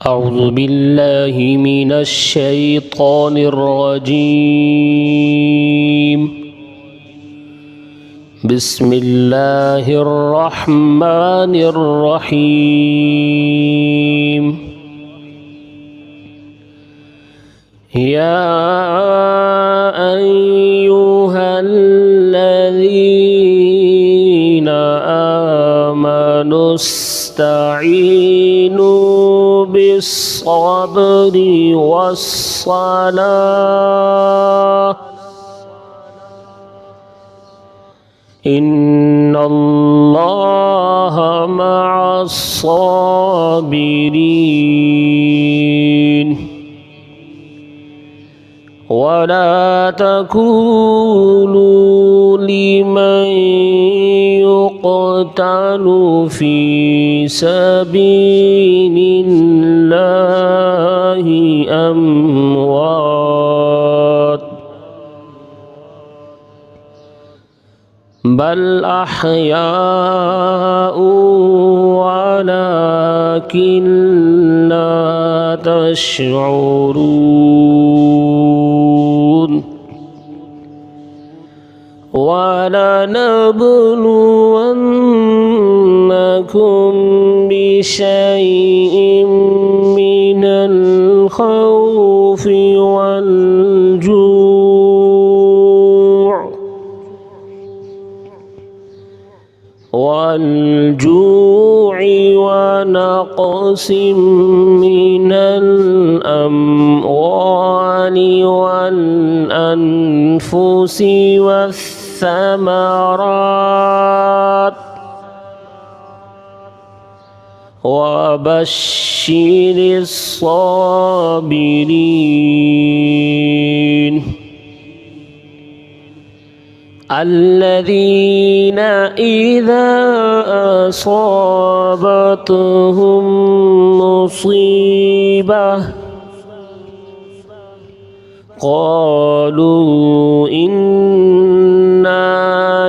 أعوذ بالله من الشيطان الرجيم. بسم الله الرحمن الرحيم. يا أيها الذين آمنوا استعينوا بالصبر والصلاة إن الله مع الصابرين. ولا تقولوا لمن يقتل في سبيل الله أموات بل أحياء ولكن لا تشعرون. ولنبلونكم بشيء من الخوف والجوع ونقص من الأموال والأنفس والثمرات وبشر الصابرين الذين إذا أصابتهم مصيبة قالوا إنا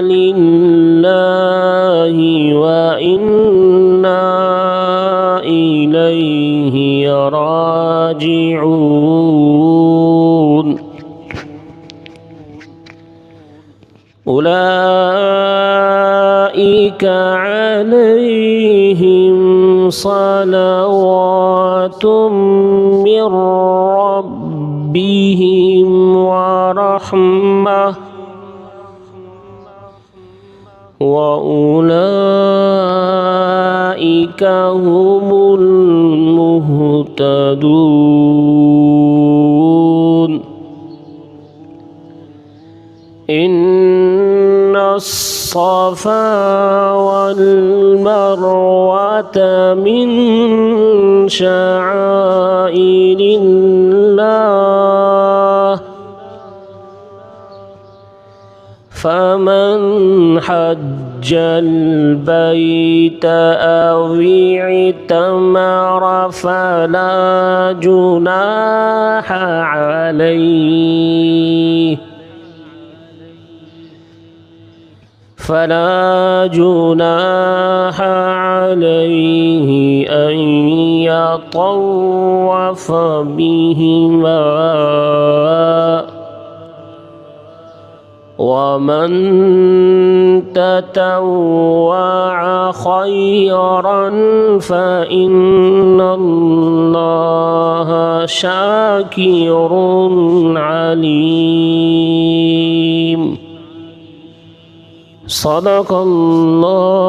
لله وإنا إليه راجعون. أولئك عليهم صلوات من ربهم ورحمة وأولئك هم المهتدون. إن الصفا والمروة من شعائر الله فمن حج البيت أو اعتمر فلا جناح عليه أن يطوف بهما ومن تطوع خيرا فإن الله شاكر عليم. صدق الله